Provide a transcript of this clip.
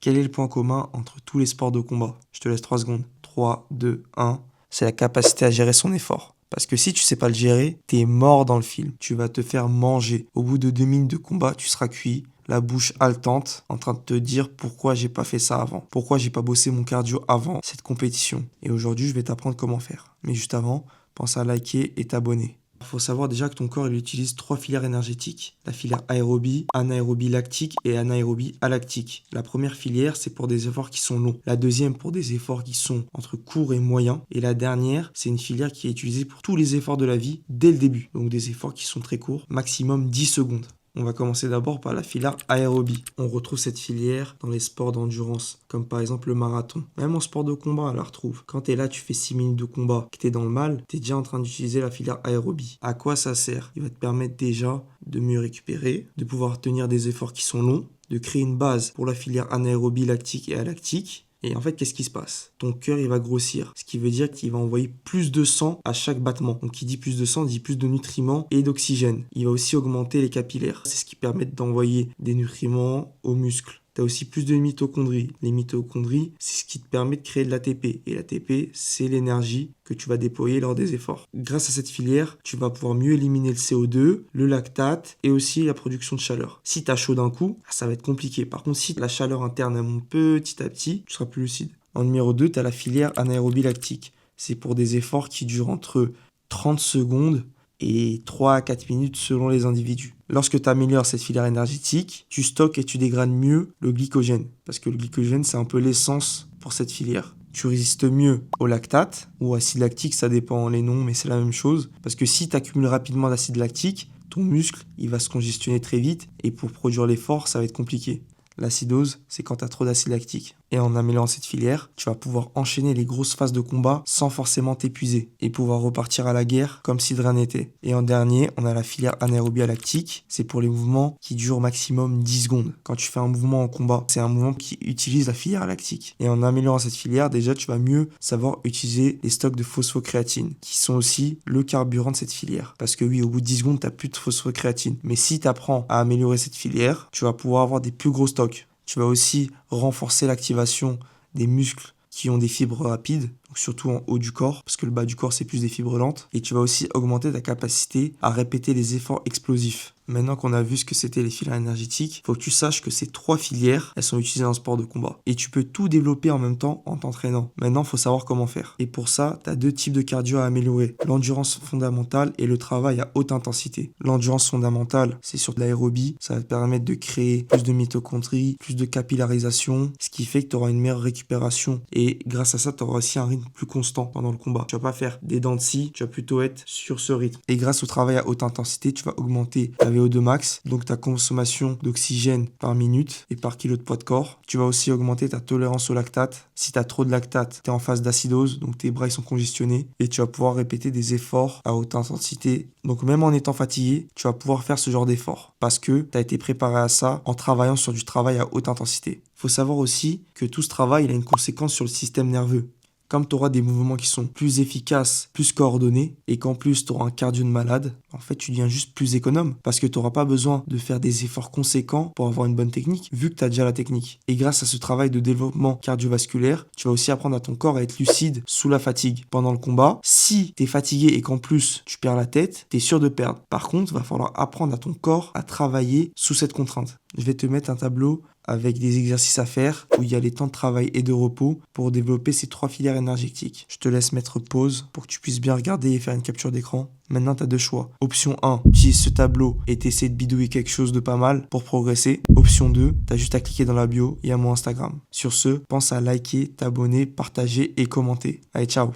Quel est le point commun entre tous les sports de combat? Je te laisse 3 secondes. 3, 2, 1. C'est la capacité à gérer son effort. Parce que si tu sais pas le gérer, t'es mort dans le film. Tu vas te faire manger. Au bout de 2 minutes de combat, tu seras cuit, la bouche haletante, en train de te dire pourquoi j'ai pas fait ça avant. Pourquoi j'ai pas bossé mon cardio avant cette compétition. Et aujourd'hui, je vais t'apprendre comment faire. Mais juste avant, pense à liker et t'abonner. Il faut savoir déjà que ton corps il utilise 3 filières énergétiques. La filière aérobie, anaérobie lactique et anaérobie alactique. La première filière, c'est pour des efforts qui sont longs. La deuxième, pour des efforts qui sont entre courts et moyens. Et la dernière, c'est une filière qui est utilisée pour tous les efforts de la vie dès le début. Donc des efforts qui sont très courts, maximum 10 secondes. On va commencer d'abord par la filière aérobie. On retrouve cette filière dans les sports d'endurance, comme par exemple le marathon. Même en sport de combat, on la retrouve. Quand tu es là, tu fais 6 minutes de combat, que tu es dans le mal, tu es déjà en train d'utiliser la filière aérobie. À quoi ça sert? Il va te permettre déjà de mieux récupérer, de pouvoir tenir des efforts qui sont longs, de créer une base pour la filière anaérobie lactique et alactique. Et en fait, qu'est-ce qui se passe? Ton cœur, il va grossir, ce qui veut dire qu'il va envoyer plus de sang à chaque battement. Donc, qui dit plus de sang, dit plus de nutriments et d'oxygène. Il va aussi augmenter les capillaires. C'est ce qui permet d'envoyer des nutriments aux muscles. Tu as aussi plus de mitochondries. Les mitochondries, c'est ce qui te permet de créer de l'ATP. Et l'ATP, c'est l'énergie que tu vas déployer lors des efforts. Grâce à cette filière, tu vas pouvoir mieux éliminer le CO2, le lactate et aussi la production de chaleur. Si tu as chaud d'un coup, ça va être compliqué. Par contre, si la chaleur interne elle monte petit à petit, tu seras plus lucide. En numéro 2, tu as la filière anaérobie lactique. C'est pour des efforts qui durent entre 30 secondes et 3 à 4 minutes selon les individus. Lorsque tu améliores cette filière énergétique, tu stockes et tu dégrades mieux le glycogène. Parce que le glycogène, c'est un peu l'essence pour cette filière. Tu résistes mieux au lactate ou acide lactique, ça dépend les noms, mais c'est la même chose. Parce que si tu accumules rapidement l'acide lactique, ton muscle, il va se congestionner très vite et pour produire l'effort, ça va être compliqué. L'acidose, c'est quand tu as trop d'acide lactique. Et en améliorant cette filière, tu vas pouvoir enchaîner les grosses phases de combat sans forcément t'épuiser et pouvoir repartir à la guerre comme si de rien n'était. Et en dernier, on a la filière anaérobie lactique. C'est pour les mouvements qui durent maximum 10 secondes. Quand tu fais un mouvement en combat, c'est un mouvement qui utilise la filière lactique. Et en améliorant cette filière, déjà, tu vas mieux savoir utiliser les stocks de phosphocréatine, qui sont aussi le carburant de cette filière. Parce que oui, au bout de 10 secondes, tu n'as plus de phosphocréatine. Mais si tu apprends à améliorer cette filière, tu vas pouvoir avoir des plus gros stocks. Tu vas aussi renforcer l'activation des muscles qui ont des fibres rapides, donc surtout en haut du corps, parce que le bas du corps, c'est plus des fibres lentes. Et tu vas aussi augmenter ta capacité à répéter les efforts explosifs. Maintenant qu'on a vu ce que c'était les filières énergétiques, il faut que tu saches que ces 3 filières, elles sont utilisées en sport de combat. Et tu peux tout développer en même temps en t'entraînant. Maintenant, il faut savoir comment faire. Et pour ça, tu as 2 types de cardio à améliorer. L'endurance fondamentale et le travail à haute intensité. L'endurance fondamentale, c'est sur de l'aérobie. Ça va te permettre de créer plus de mitochondries, plus de capillarisation, ce qui fait que tu auras une meilleure récupération. Et grâce à ça, tu auras aussi un rythme plus constant pendant le combat. Tu vas pas faire des dents de scie, tu vas plutôt être sur ce rythme. Et grâce au travail à haute intensité, tu vas augmenter ta VO2 max, donc ta consommation d'oxygène par minute et par kilo de poids de corps. Tu vas aussi augmenter ta tolérance au lactate. Si tu as trop de lactate, tu es en phase d'acidose, donc tes bras ils sont congestionnés et tu vas pouvoir répéter des efforts à haute intensité. Donc même en étant fatigué, tu vas pouvoir faire ce genre d'effort parce que tu as été préparé à ça en travaillant sur du travail à haute intensité. Il faut savoir aussi que tout ce travail il a une conséquence sur le système nerveux. Comme tu auras des mouvements qui sont plus efficaces, plus coordonnés, et qu'en plus tu auras un cardio de malade, en fait tu deviens juste plus économe parce que tu n'auras pas besoin de faire des efforts conséquents pour avoir une bonne technique, vu que tu as déjà la technique. Et grâce à ce travail de développement cardiovasculaire, tu vas aussi apprendre à ton corps à être lucide sous la fatigue. Pendant le combat, si tu es fatigué et qu'en plus tu perds la tête, tu es sûr de perdre. Par contre, il va falloir apprendre à ton corps à travailler sous cette contrainte. Je vais te mettre un tableau avec des exercices à faire où il y a les temps de travail et de repos pour développer ces 3 filières énergétiques. Je te laisse mettre pause pour que tu puisses bien regarder et faire une capture d'écran. Maintenant, tu as 2 choix. Option 1, utilise ce tableau et t'essaies de bidouiller quelque chose de pas mal pour progresser. Option 2, tu as juste à cliquer dans la bio et à mon Instagram. Sur ce, pense à liker, t'abonner, partager et commenter. Allez, ciao!